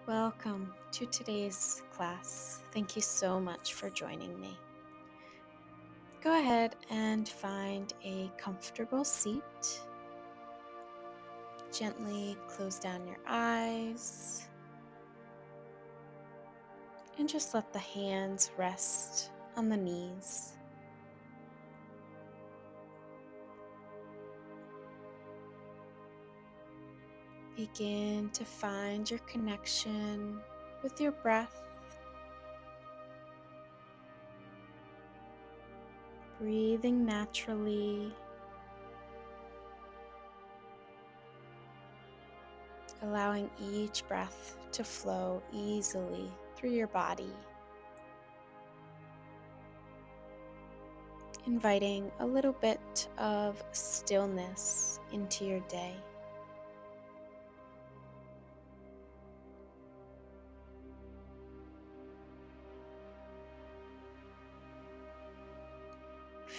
Welcome to today's class. Thank you so much for joining me. Go ahead and find a comfortable seat. Gently close down your eyes and just let the hands rest on the knees. Begin to find your connection with your breath. Breathing naturally, allowing each breath to flow easily through your body, inviting a little bit of stillness into your day.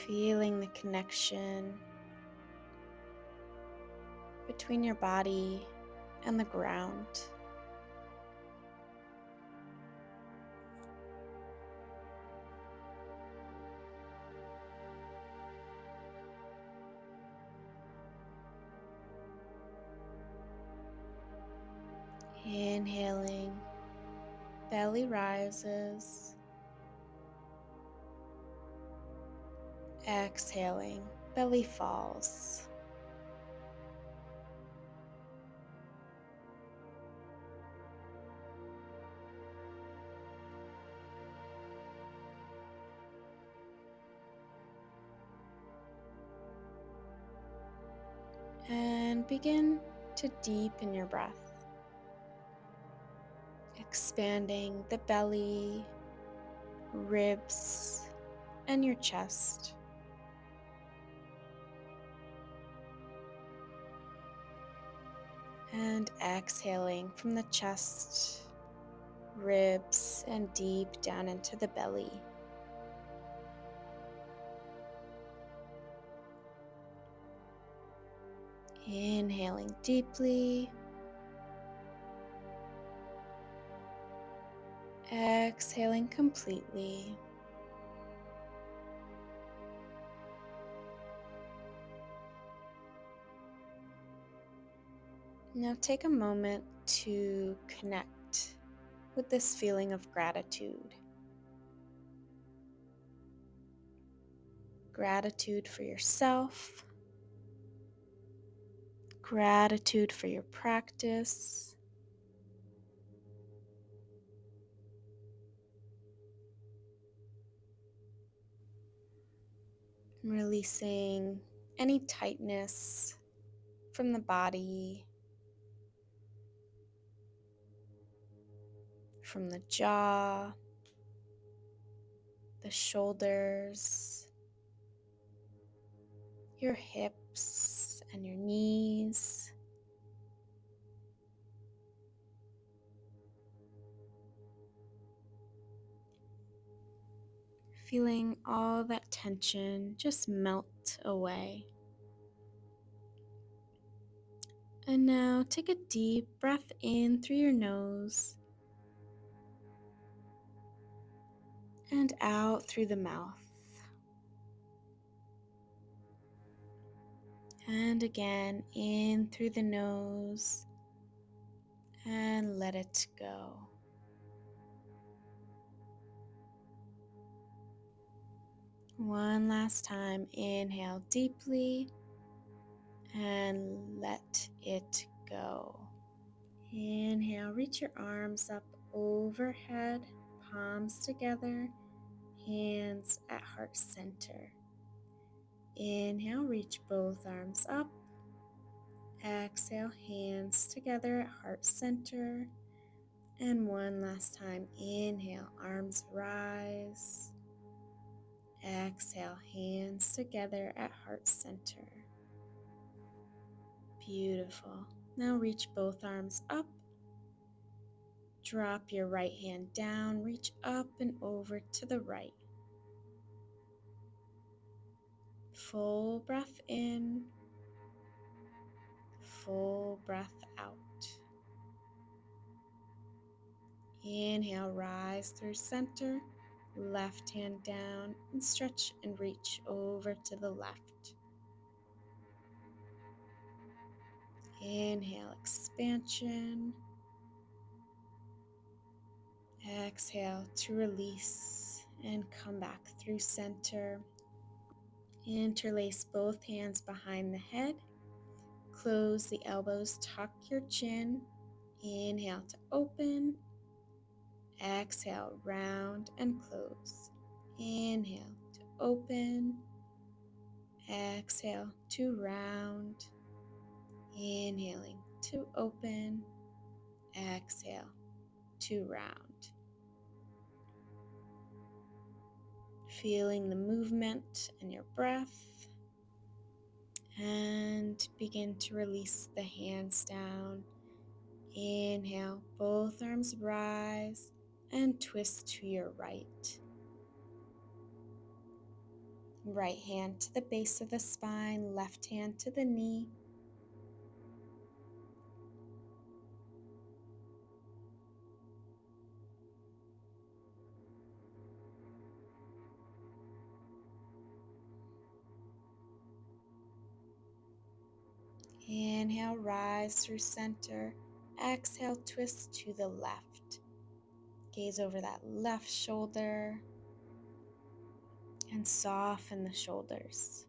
Feeling the connection between your body and the ground. Inhaling, belly rises. Exhaling, belly falls. And begin to deepen your breath, expanding the belly, ribs, and your chest. And exhaling from the chest, ribs, and deep down into the belly. Inhaling deeply. Exhaling completely. Now take a moment to connect with this feeling of gratitude. Gratitude for yourself. Gratitude for your practice. Releasing any tightness from the body, from the jaw, the shoulders, your hips and your knees. Feeling all that tension just melt away. And now take a deep breath in through your nose and out through the mouth. And again, in through the nose and let it go. One last time, inhale deeply and let it go. Inhale, reach your arms up overhead, palms together, hands at heart center. Inhale, reach both arms up. Exhale, hands together at heart center. And one last time, inhale, arms rise. Exhale, hands together at heart center. Beautiful. Now reach both arms up. Drop your right hand down, reach up and over to the right. Full breath in, full breath out. Inhale, rise through center. Left hand down and stretch and reach over to the left. Inhale, expansion. Exhale to release and come back through center. Interlace both hands behind the head. Close the elbows, tuck your chin. Inhale to open. Exhale, round and close. Inhale to open. Exhale to round. Inhaling to open. Exhale to round. Feeling the movement in your breath. And begin to release the hands down. Inhale, both arms rise and twist to your right. Right hand to the base of the spine, left hand to the knee. Inhale, rise through center. Exhale, twist to the left. Gaze over that left shoulder and soften the shoulders.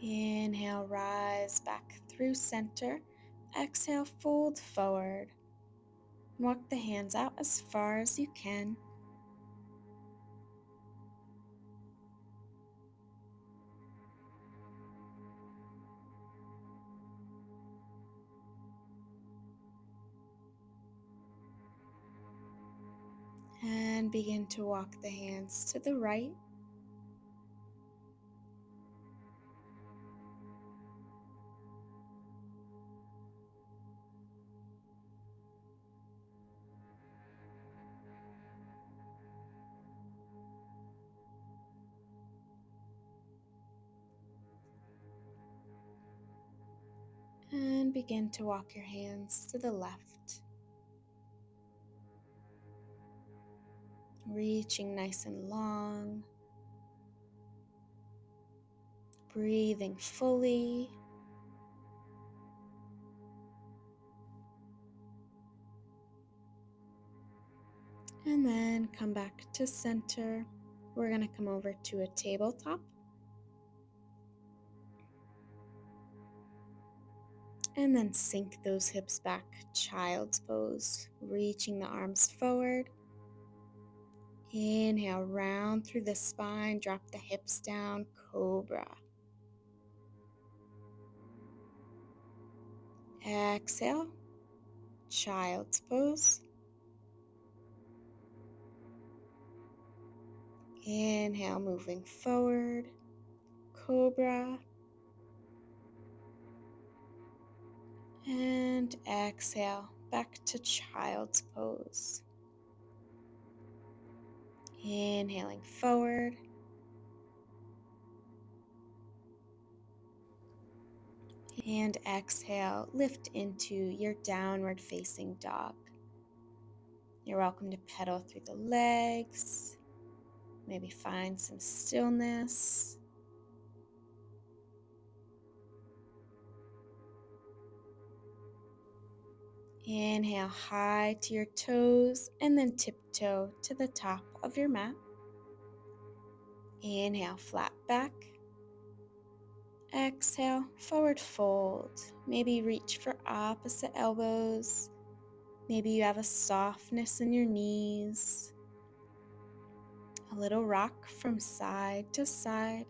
Inhale, rise back through center. Exhale, fold forward. Walk the hands out as far as you can. And begin to walk the hands to the right. And begin to walk your hands to the left. Reaching nice and long. Breathing fully. And then come back to center. We're going to come over to a tabletop. And then sink those hips back, child's pose, reaching the arms forward. Inhale, round through the spine, drop the hips down, cobra. Exhale, child's pose. Inhale, moving forward, cobra. And exhale, back to child's pose. Inhaling forward. And exhale, lift into your downward facing dog. You're welcome to pedal through the legs. Maybe find some stillness. Inhale high to your toes and then tiptoe to the top of your mat. Inhale, flat back. Exhale, forward fold. Maybe reach for opposite elbows. Maybe you have a softness in your knees. A little rock from side to side.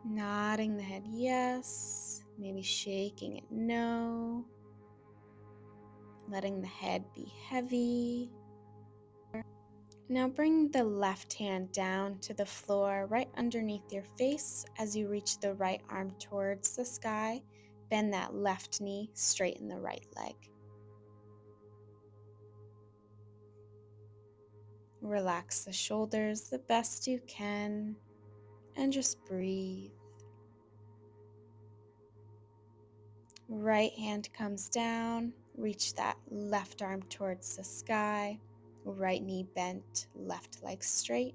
Nodding the head yes, maybe shaking it no. Letting the head be heavy. Now bring the left hand down to the floor right underneath your face as you reach the right arm towards the sky. Bend that left knee, straighten the right leg. Relax the shoulders the best you can and just breathe. Right hand comes down, reach that left arm towards the sky, right knee bent, left leg straight.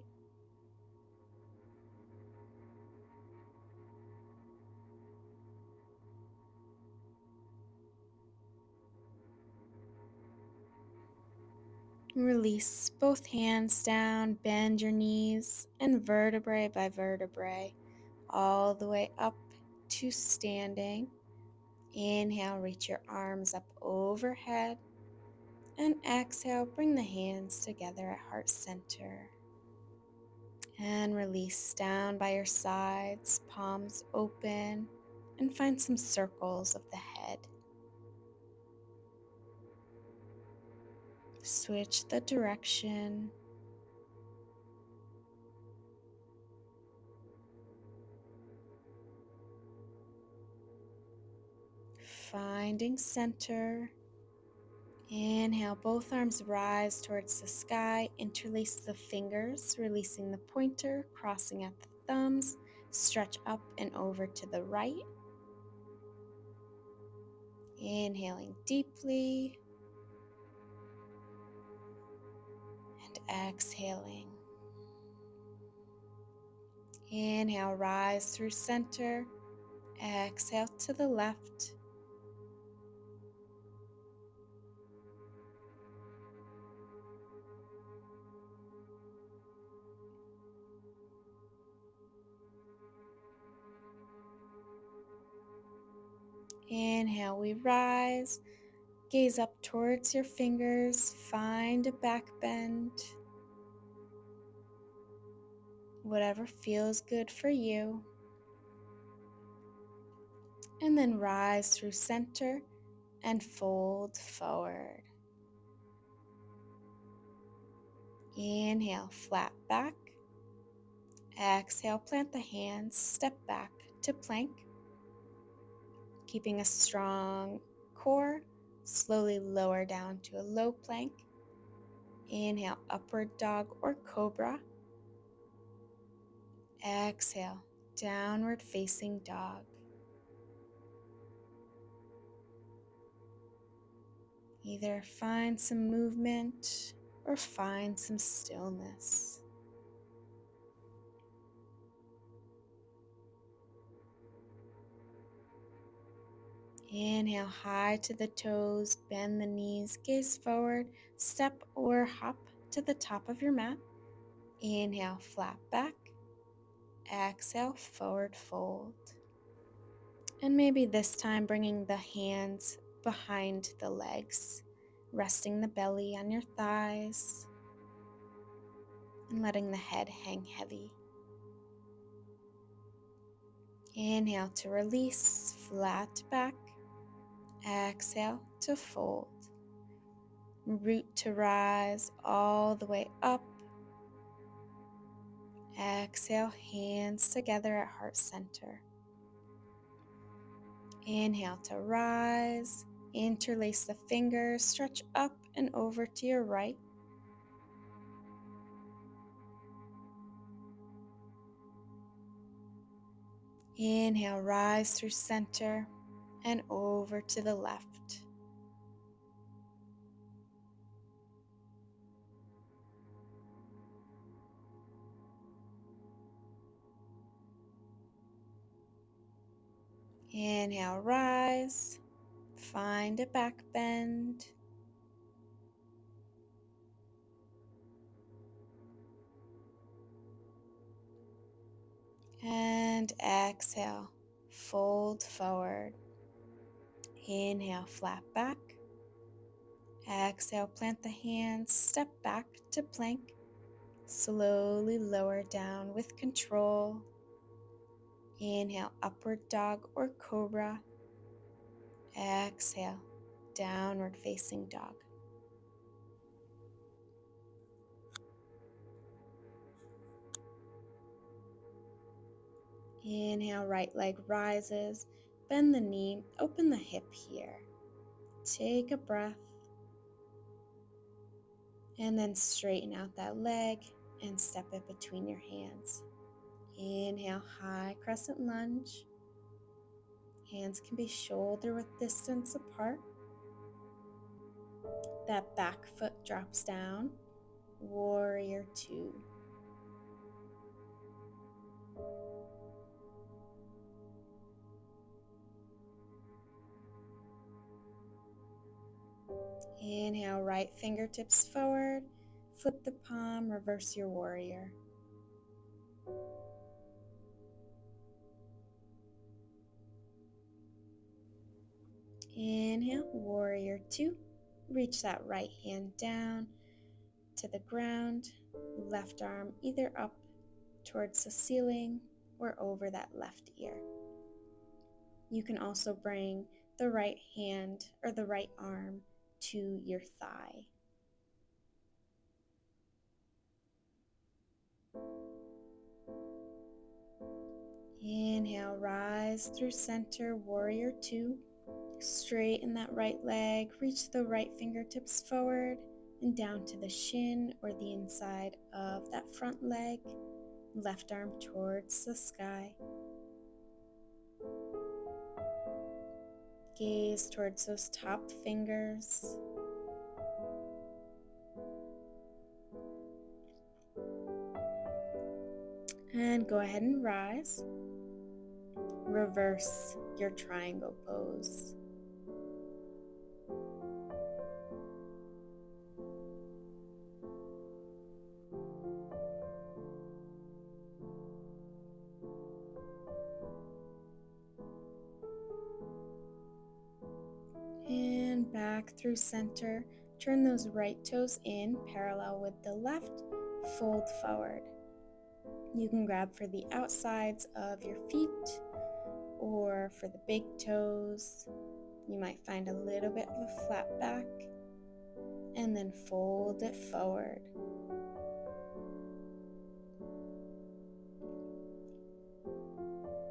Release both hands down, bend your knees, and vertebrae by vertebrae, all the way up to standing. Inhale, reach your arms up overhead, and exhale, bring the hands together at heart center. And release down by your sides, palms open, and find some circles of the head. Switch the direction. Finding center. Inhale, both arms rise towards the sky. Interlace the fingers, releasing the pointer, crossing at the thumbs. Stretch up and over to the right. Inhaling deeply and exhaling. Inhale, rise through center. Exhale to the left. Inhale, we rise. Gaze up towards your fingers. Find a back bend. Whatever feels good for you. And then rise through center and fold forward. Inhale, flat back. Exhale, plant the hands, step back to plank. Keeping a strong core, slowly lower down to a low plank. Inhale, upward dog or cobra. Exhale, downward facing dog. Either find some movement or find some stillness. Inhale high to the toes, bend the knees, gaze forward, step or hop to the top of your mat. Inhale, flat back. Exhale, forward fold. And maybe this time bringing the hands behind the legs, resting the belly on your thighs, and letting the head hang heavy. Inhale to release, flat back. Exhale to fold. Root to rise all the way up. Exhale, hands together at heart center. Inhale to rise. Interlace the fingers, stretch up and over to your right. Inhale, rise through center and over to the left. Inhale, rise. Find a back bend. And exhale, fold forward. Inhale, flat back. Exhale, plant the hands, step back to plank. Slowly lower down with control. Inhale, upward dog or cobra. Exhale, downward facing dog. Inhale, right leg rises. Bend the knee, open the hip here. Take a breath. And then straighten out that leg and step it between your hands. Inhale, high crescent lunge. Hands can be shoulder width distance apart. That back foot drops down. Warrior two. Inhale, right fingertips forward. Flip the palm, reverse your warrior. Inhale, warrior two. Reach that right hand down to the ground. Left arm either up towards the ceiling or over that left ear. You can also bring the right hand or the right arm to your thigh. Inhale, rise through center, warrior two. Straighten that right leg, reach the right fingertips forward and down to the shin or the inside of that front leg. Left arm towards the sky. Gaze towards those top fingers. And go ahead and rise. Reverse your triangle pose. And back through center. Turn those right toes in parallel with the left. Fold forward. You can grab for the outsides of your feet or for the big toes. You might find a little bit of a flat back and then fold it forward.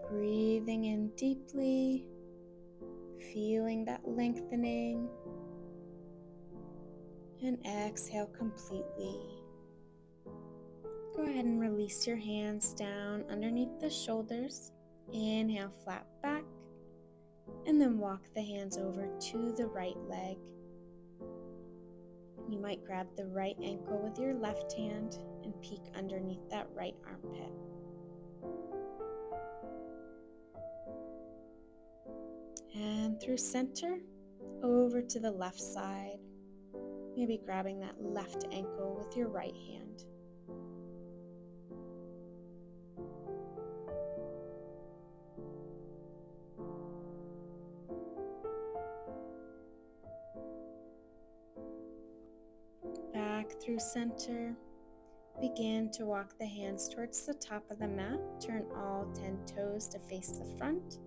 Breathing in deeply, feeling that lengthening, and exhale completely. Go ahead and release your hands down underneath the shoulders. Inhale, flat back, and then walk the hands over to the right leg. You might grab the right ankle with your left hand and peek underneath that right armpit. And through center, over to the left side, maybe grabbing that left ankle with your right hand. Back through center, begin to walk the hands towards the top of the mat. Turn all 10 toes to face the front.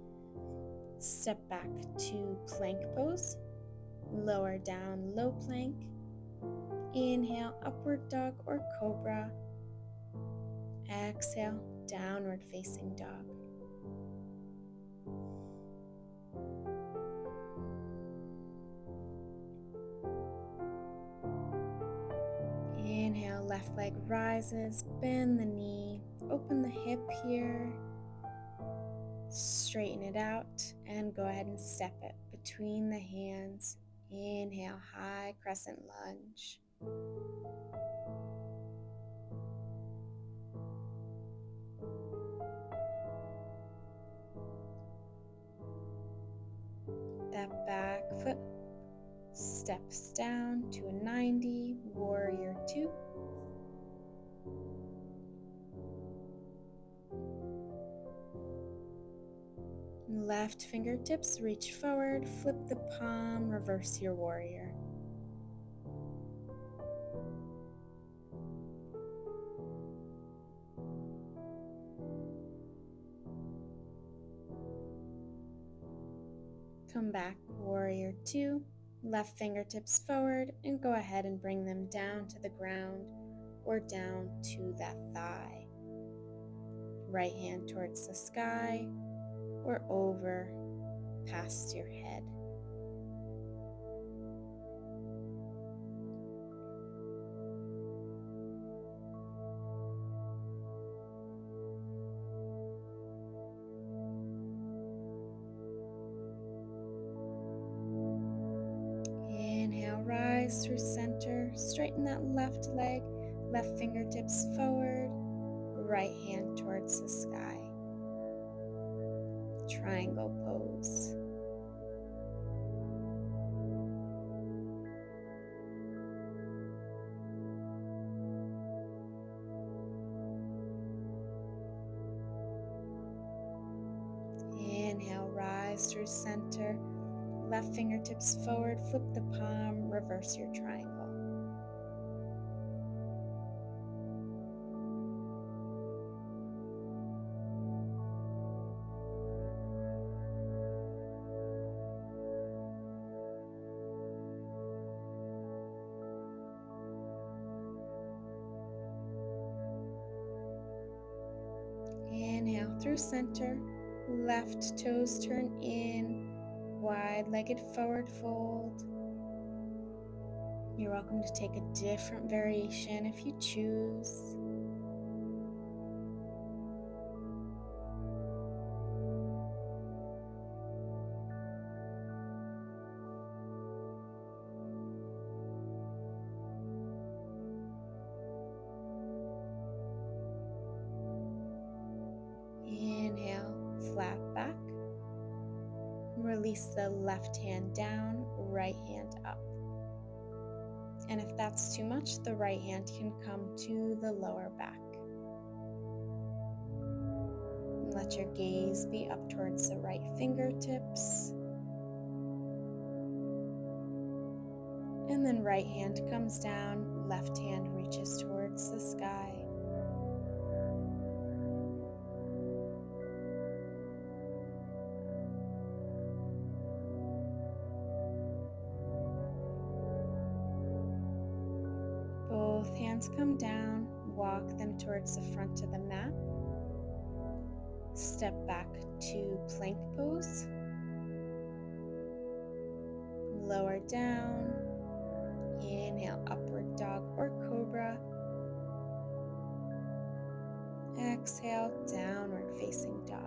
Step back to plank pose. Lower down, low plank. Inhale, upward dog or cobra. Exhale, downward facing dog. Inhale, left leg rises, bend the knee, open the hip here, straighten it out, and go ahead and step it between the hands. Inhale, high crescent lunge. That back foot steps down to a 90, warrior two. Left fingertips reach forward, flip the palm, reverse your warrior. Come back, warrior two. Left fingertips forward and go ahead and bring them down to the ground or down to that thigh. right hand towards the sky or over past your head. Inhale, rise through center, straighten that left leg, left fingertips forward, right hand towards the sky. Triangle pose. Inhale, rise through center, left fingertips forward, flip the palm, reverse your triangle. Inhale through center, left toes turn in, wide-legged forward fold. You're welcome to take a different variation if you choose. Inhale, flat back. Release the left hand down, right hand up. And if that's too much, the right hand can come to the lower back. Let your gaze be up towards the right fingertips. And then right hand comes down, left hand reaches towards the sky. Both hands come down, walk them towards the front of the mat. Step back to plank pose. Lower down. Inhale, upward dog or cobra. Exhale, downward facing dog.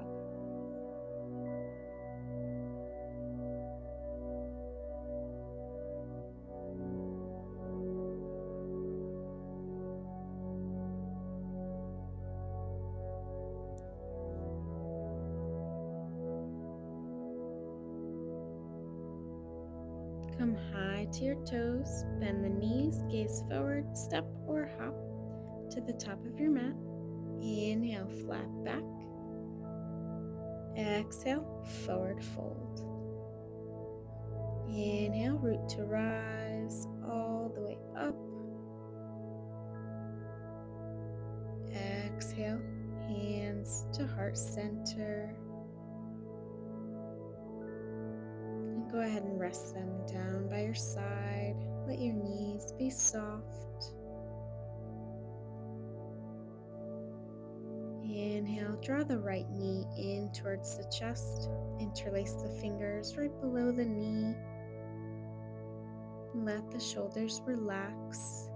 Come high to your toes, bend the knees, gaze forward, step or hop to the top of your mat. Inhale, flat back. Exhale, forward fold. Inhale, root to rise all the way up. Exhale, hands to heart center. And go ahead and rest them down by your side. Let your knees be soft. Inhale, draw the right knee in towards the chest. Interlace the fingers right below the knee. Let the shoulders relax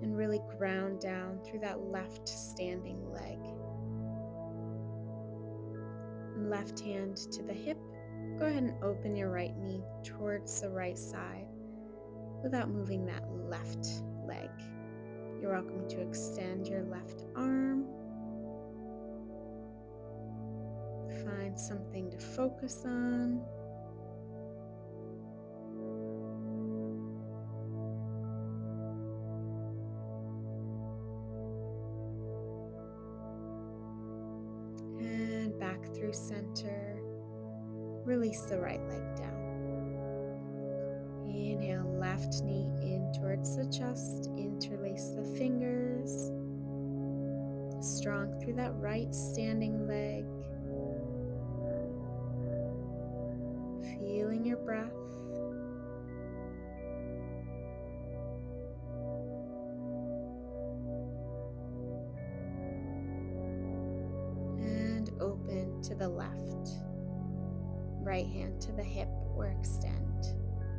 and really ground down through that left standing leg. Left hand to the hip. Go ahead and open your right knee towards the right side without moving that left leg. You're welcome to extend your left arm. Find something to focus on. And back through center. Release the right leg down. Inhale, left knee in towards the chest. Interlace the fingers. Strong through that right standing leg. Feeling your breath. to the left, right hand to the hip or extend,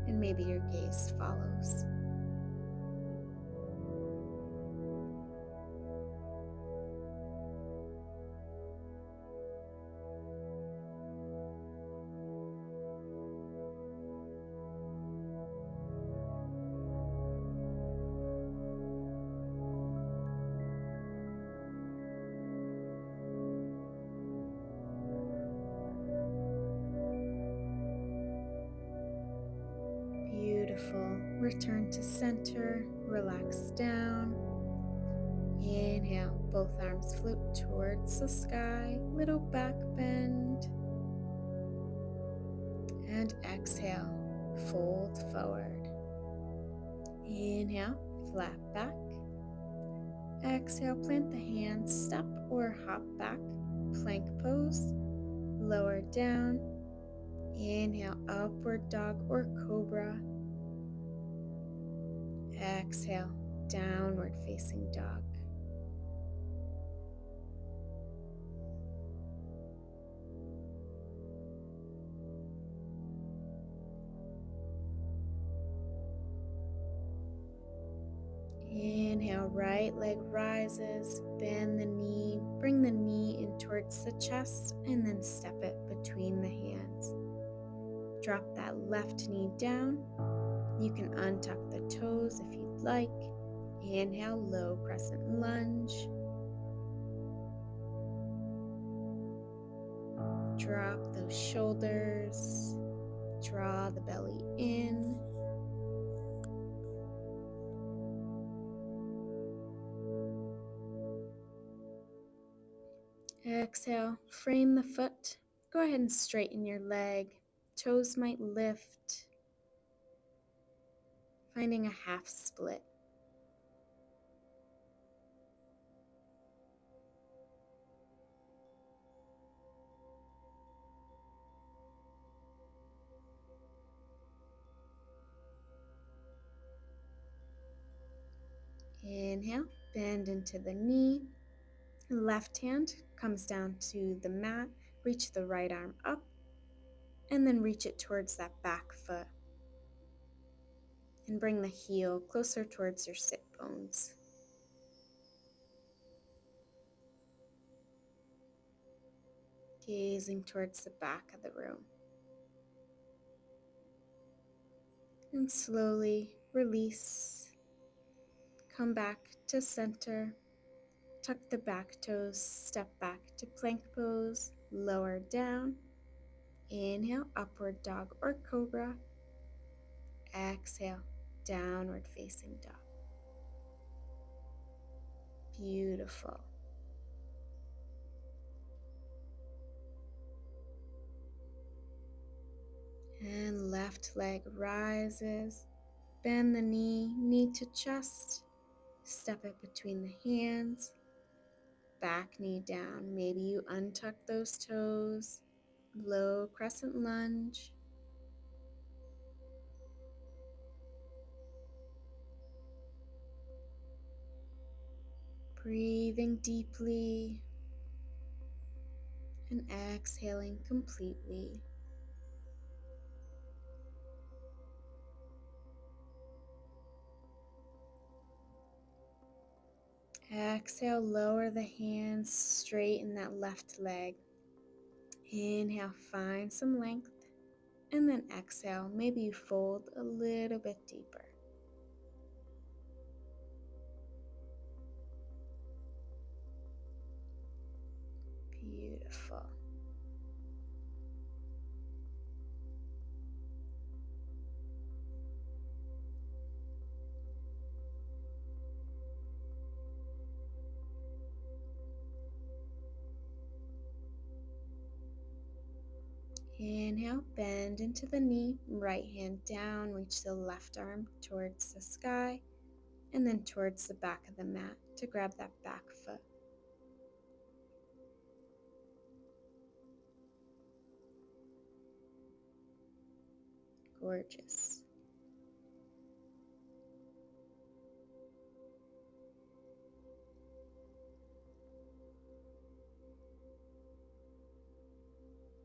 and maybe your gaze follows. Beautiful. Return to center, relax down. Inhale, both arms float towards the sky, little back bend. And exhale, fold forward. Inhale, flat back. Exhale, plant the hands, step or hop back, plank pose, lower down. Inhale, upward dog or cobra. Exhale, downward facing dog. Inhale, right leg rises, bend the knee, bring the knee in towards the chest, and then step it between the hands. Drop that left knee down. You can untuck the toes if you'd like. Inhale, low crescent lunge. Drop those shoulders. Draw the belly in. Exhale, frame the foot. Go ahead and straighten your leg. Toes might lift. Finding a half split. Inhale, bend into the knee. Left hand comes down to the mat. Reach the right arm up and then reach it towards that back foot. And bring the heel closer towards your sit bones. Gazing towards the back of the room. And slowly release. Come back to center. Tuck the back toes, step back to plank pose, lower down. Inhale, upward dog or cobra. Exhale, downward facing dog. Beautiful. And left leg rises. Bend the knee, knee to chest. Step it between the hands. Back knee down. Maybe you untuck those toes. Low crescent lunge. Breathing deeply and exhaling completely. Exhale, lower the hands, straighten that left leg. Inhale, find some length. And then exhale, maybe you fold a little bit deeper. Beautiful. Inhale, bend into the knee, right hand down, reach the left arm towards the sky, and then towards the back of the mat to grab that back foot. Gorgeous.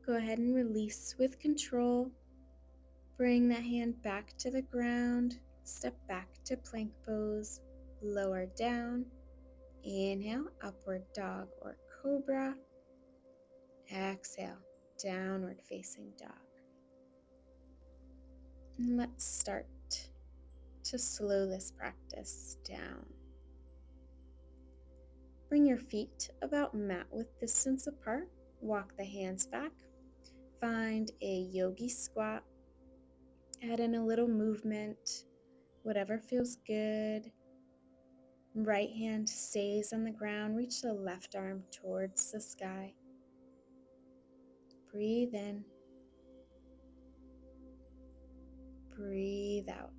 Go ahead and release with control. Bring that hand back to the ground. Step back to plank pose. Lower down. Inhale, upward dog or cobra. Exhale, downward facing dog. And let's start to slow this practice down. Bring your feet about mat width distance apart. Walk the hands back. Find a yogi squat. Add in a little movement, whatever feels good. Right hand stays on the ground. Reach the left arm towards the sky. Breathe in. Breathe out.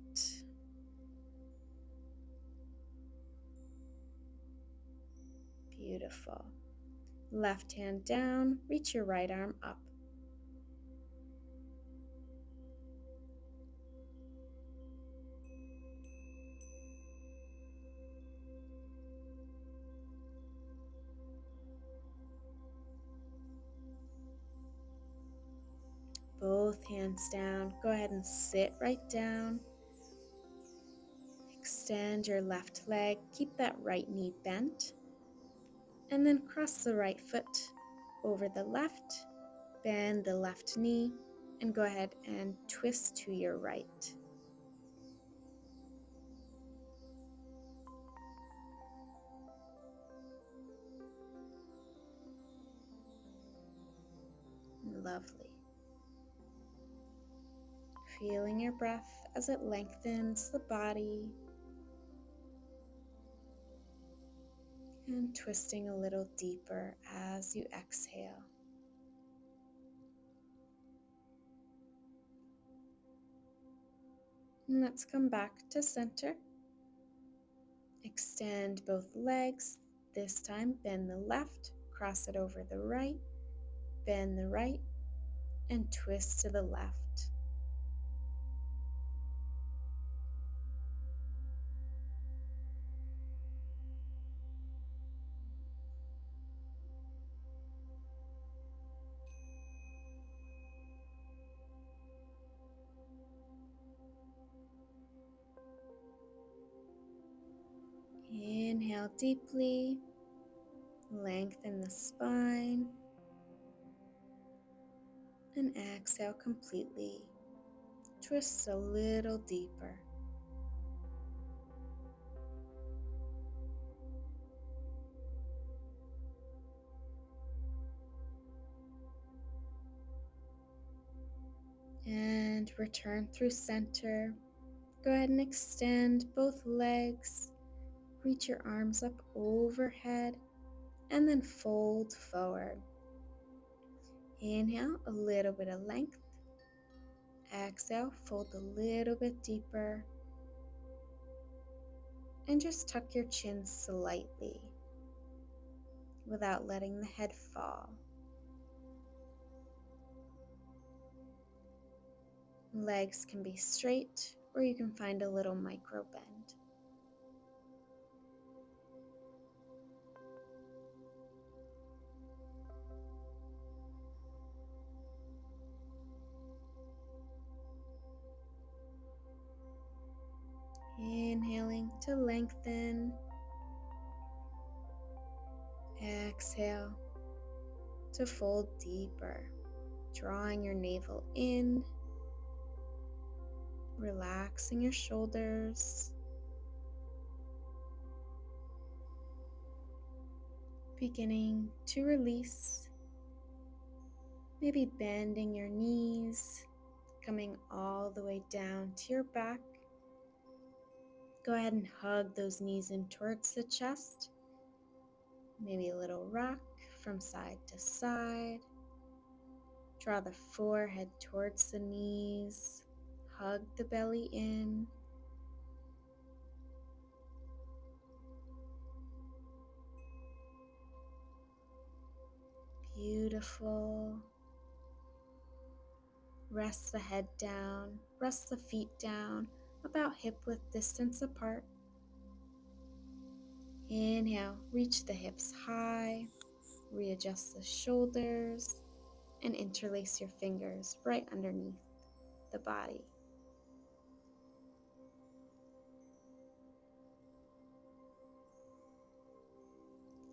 Beautiful. Left hand down. Reach your right arm up. Both hands down. Go ahead and sit right down. Extend your left leg. Keep that right knee bent. And then cross the right foot over the left. Bend the left knee. And go ahead and twist to your right. Lovely. Feeling your breath as it lengthens the body. And twisting a little deeper as you exhale. And let's come back to center. Extend both legs. This time bend the left, cross it over the right, bend the right, and twist to the left. Inhale deeply, lengthen the spine, and exhale completely. Twist a little deeper. And return through center. Go ahead and extend both legs. Reach your arms up overhead and then fold forward. Inhale, a little bit of length. Exhale, fold a little bit deeper. And just tuck your chin slightly without letting the head fall. Legs can be straight or you can find a little micro bend. Inhaling to lengthen. Exhale to fold deeper, drawing your navel in, relaxing your shoulders, beginning to release, maybe bending your knees, coming all the way down to your back. Go ahead and hug those knees in towards the chest. Maybe a little rock from side to side. Draw the forehead towards the knees. Hug the belly in. Beautiful. Rest the head down. Rest the feet down, about hip width distance apart. Inhale, reach the hips high. Readjust the shoulders. and interlace your fingers right underneath the body.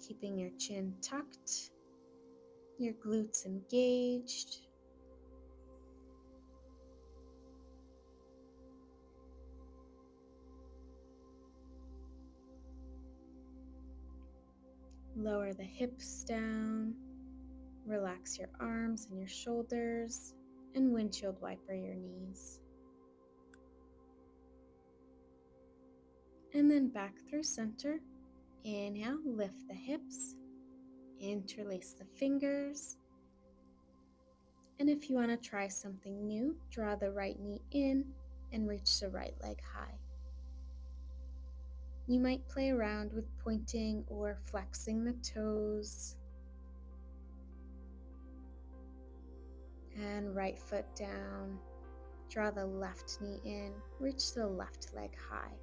Keeping your chin tucked, your glutes engaged. Lower the hips down, relax your arms and your shoulders, and windshield wiper your knees. And then back through center. Inhale, lift the hips, interlace the fingers. And if you want to try something new, draw the right knee in and reach the right leg high. You might play around with pointing or flexing the toes. And right foot down, draw the left knee in, reach the left leg high.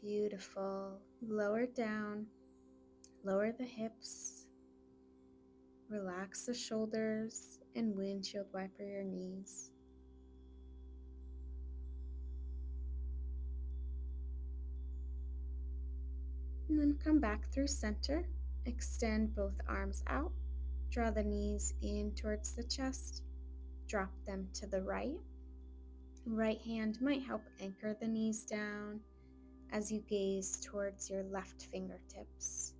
Beautiful. Lower down, lower the hips, relax the shoulders, and windshield wiper your knees. And then come back through center, extend both arms out, draw the knees in towards the chest, drop them to the right. Right hand might help anchor the knees down as you gaze towards your left fingertips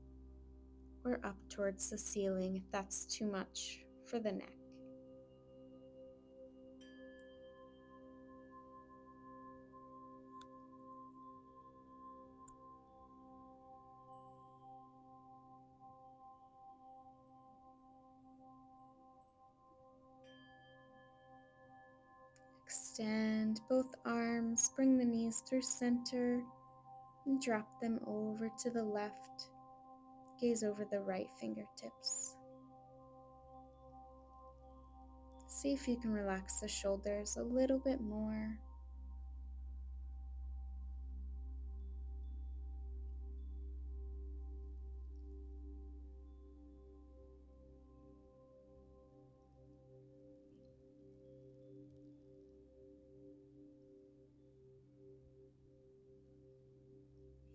or up towards the ceiling if that's too much for the neck. Extend both arms, bring the knees through center, and drop them over to the left. Gaze over the right fingertips. See if you can relax the shoulders a little bit more.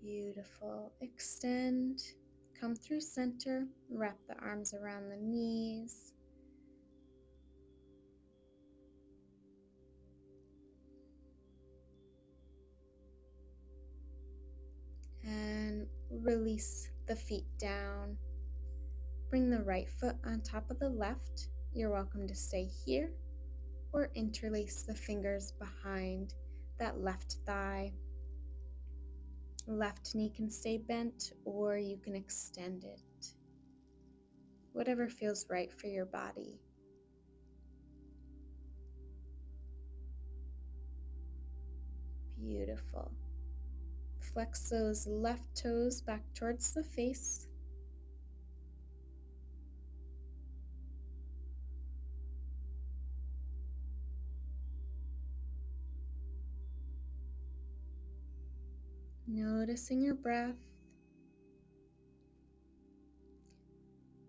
Beautiful. Extend, come through center, wrap the arms around the knees. And release the feet down. Bring the right foot on top of the left. You're welcome to stay here or interlace the fingers behind that left thigh. Left knee can stay bent or you can extend it. Whatever feels right for your body. Beautiful. Flex those left toes back towards the face. Noticing your breath.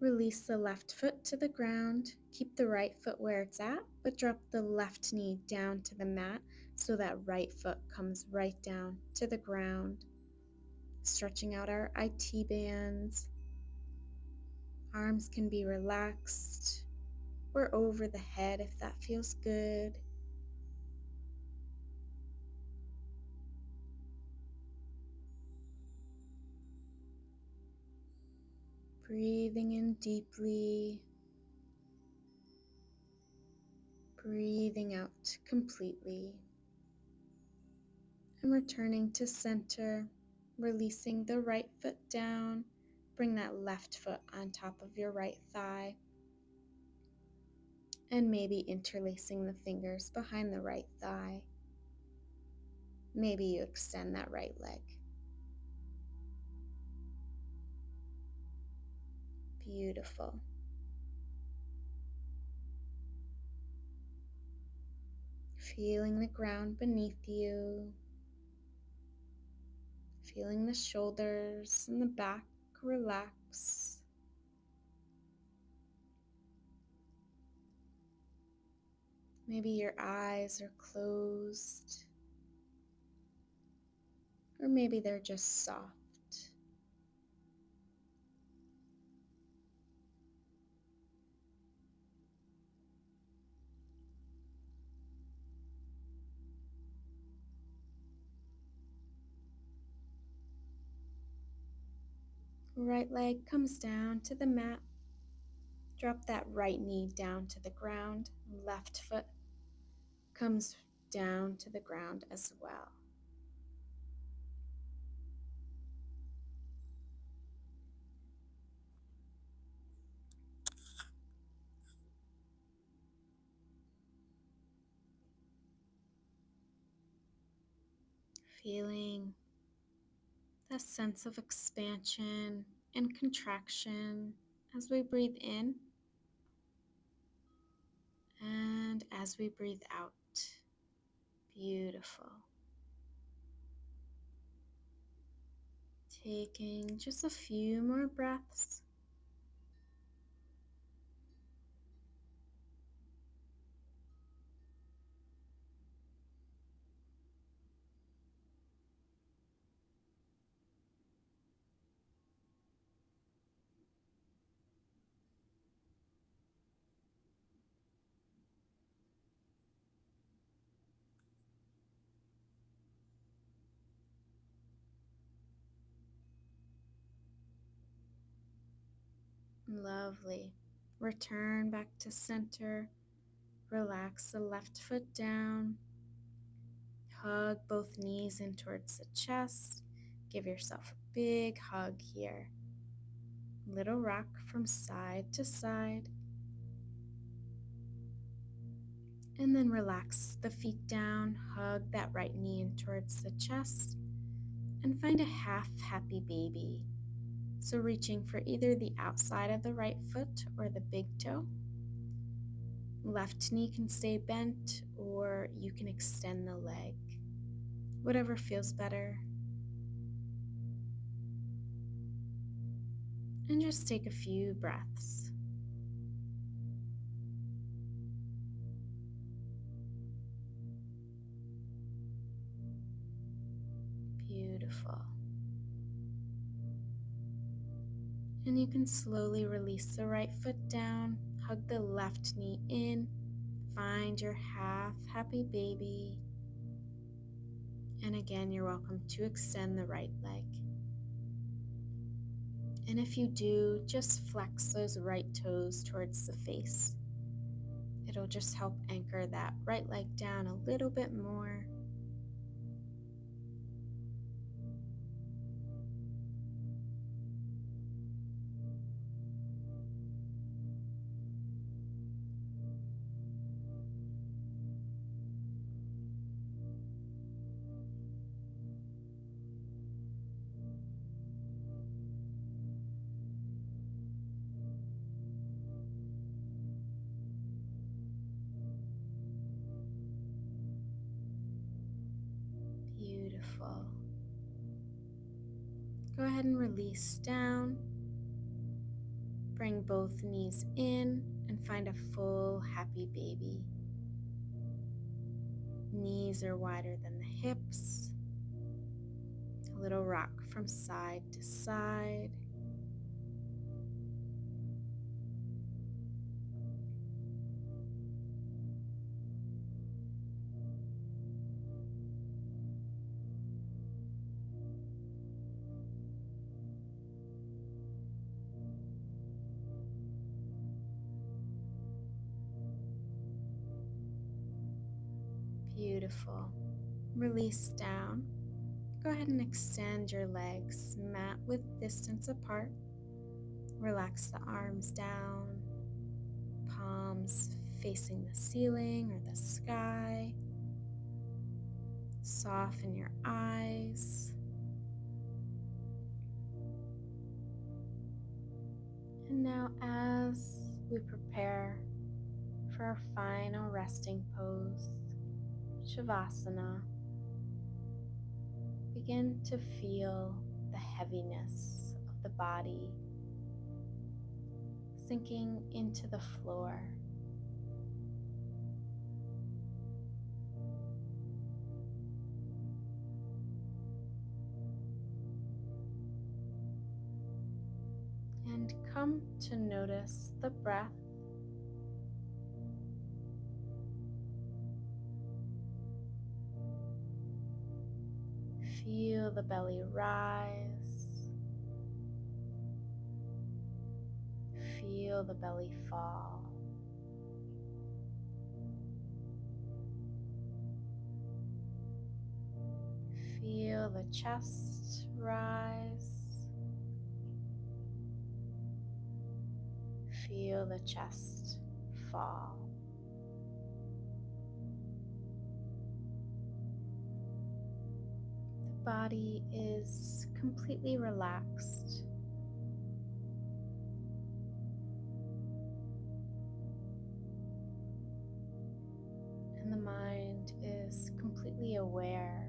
Release the left foot to the ground. Keep the right foot where it's at, but drop the left knee down to the mat so that right foot comes right down to the ground. Stretching out our IT bands. Arms can be relaxed or over the head if that feels good. Breathing in deeply. Breathing out completely. And returning to center, releasing the right foot down. Bring that left foot on top of your right thigh. And maybe interlacing the fingers behind the right thigh. Maybe you extend that right leg. Beautiful. Feeling the ground beneath you, feeling the shoulders and the back relax. Maybe your eyes are closed, or maybe they're just soft. Right leg comes down to the mat. Drop that right knee down to the ground. Left foot comes down to the ground as well. Feeling that sense of expansion and contraction as we breathe in and as we breathe out. Beautiful. Taking just a few more breaths. Lovely. Return back to center. Relax the left foot down. Hug both knees in towards the chest. Give yourself a big hug here. Little rock from side to side. And then relax the feet down. Hug that right knee in towards the chest. And find a half happy baby. So reaching for either the outside of the right foot or the big toe. Left knee can stay bent, or you can extend the leg. Whatever feels better. And just take a few breaths. Beautiful. And you can slowly release the right foot down, hug the left knee in, find your half happy baby. And again, you're welcome to extend the right leg. And if you do, just flex those right toes towards the face. It'll just help anchor that right leg down a little bit more. Beautiful. Go ahead and release down. Bring both knees in and find a full happy baby. Knees are wider than the hips. A little rock from side to side. Beautiful. Release down. Go ahead and extend your legs mat width distance apart. Relax the arms down, palms facing the ceiling or the sky. Soften your eyes. And now as we prepare for our final resting pose, Shavasana, begin to feel the heaviness of the body sinking into the floor. And come to notice the breath. Feel the belly rise. Feel the belly fall. Feel the chest rise. Feel the chest fall. The body is completely relaxed. And the mind is completely aware.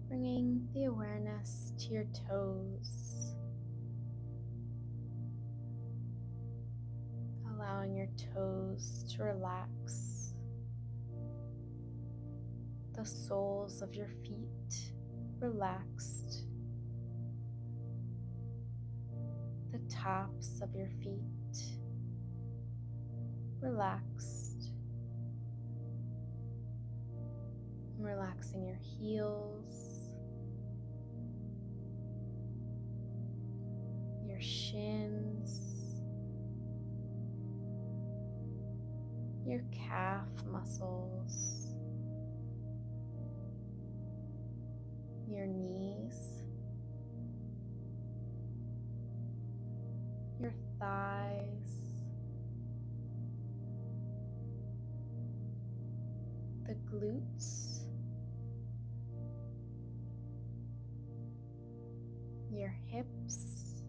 Bringing the awareness to your toes, allowing your toes to relax, the soles of your feet relaxed, the tops of your feet relaxed, relaxing your heels, your shins, your calf muscles, your knees, your thighs, the glutes, your hips,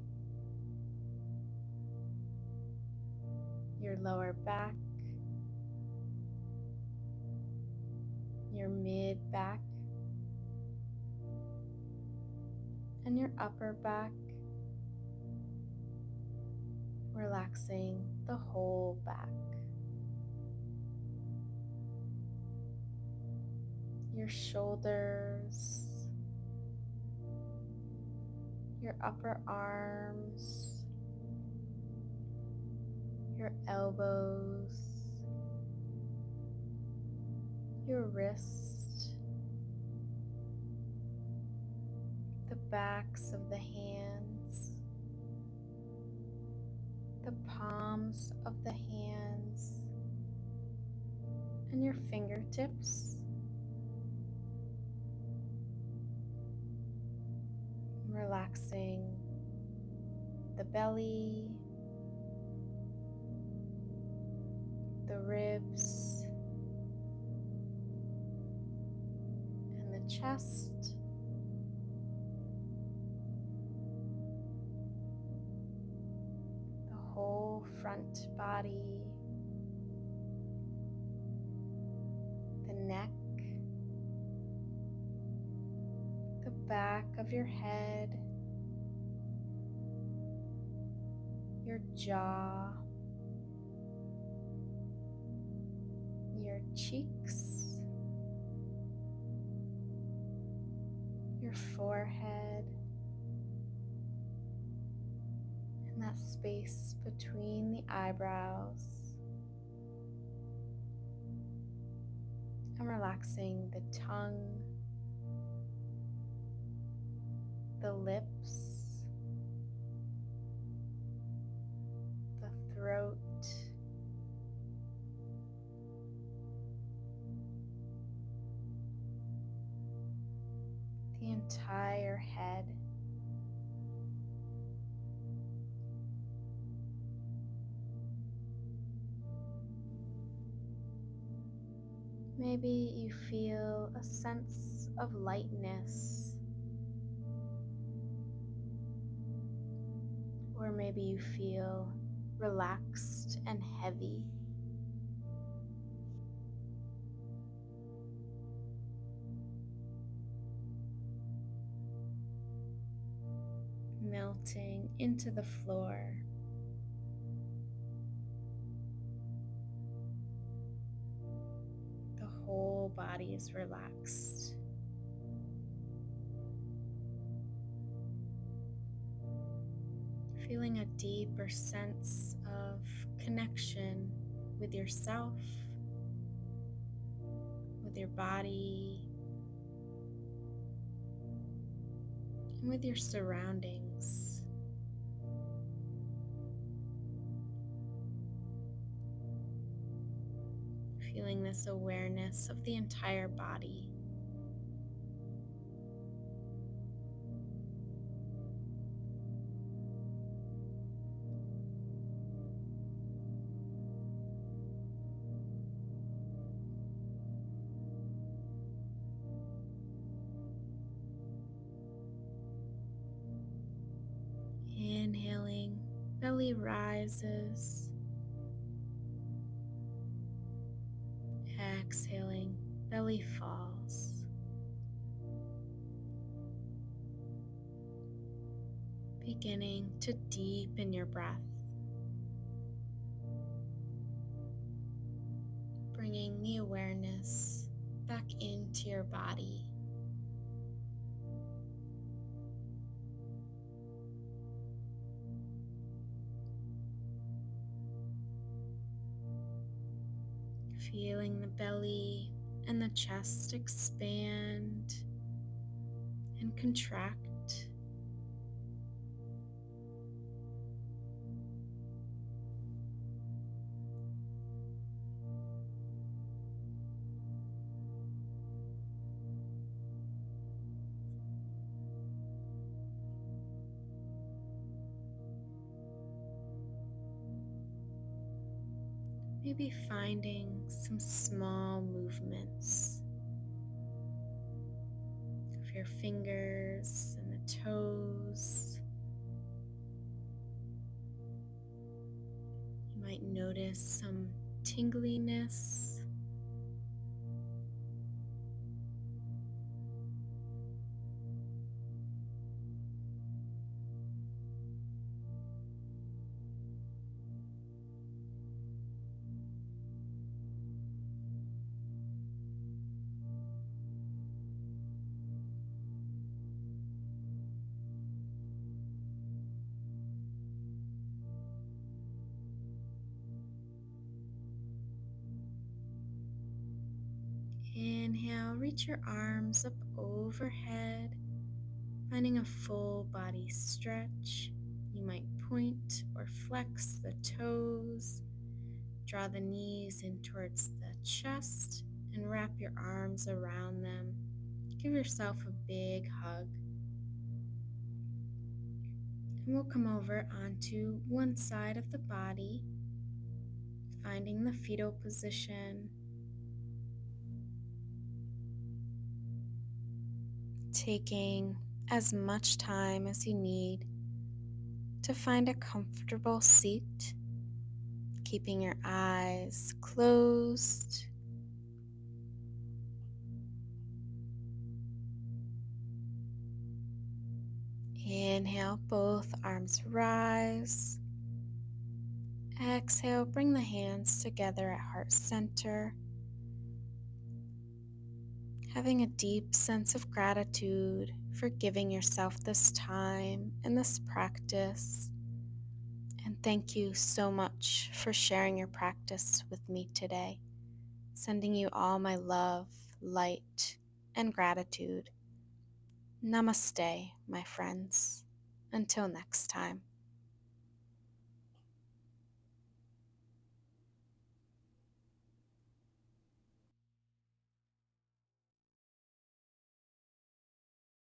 your lower back, your mid back, and your upper back, relaxing the whole back. Your shoulders, your upper arms, your elbows, your wrist, the backs of the hands, the palms of the hands, and your fingertips. Relaxing the belly, the ribs, and the chest. The whole front body, the neck, the back of your head, your jaw, your cheeks, your forehead, and that space between the eyebrows. And relaxing the tongue, the lips, the throat, the entire head. Maybe you feel a sense of lightness, or maybe you feel relaxed and heavy. Melting into the floor. The whole body is relaxed. Feeling a deeper sense of connection with yourself, with your body, and with your surroundings. Feeling this awareness of the entire body. Inhaling, belly rises. Exhaling, belly falls. Beginning to deepen your breath. Bringing the awareness back into your body. Feeling the belly and the chest expand and contract. Maybe finding some small movements of your fingers and the toes. You might notice some tingliness. Inhale, reach your arms up overhead, finding a full body stretch. You might point or flex the toes, draw the knees in towards the chest, and wrap your arms around them. Give yourself a big hug. And we'll come over onto one side of the body, finding the fetal position. Taking as much time as you need to find a comfortable seat, keeping your eyes closed. Inhale, both arms rise. Exhale, bring the hands together at heart center. Having a deep sense of gratitude for giving yourself this time and this practice. And thank you so much for sharing your practice with me today. Sending you all my love, light, and gratitude. Namaste, my friends. Until next time.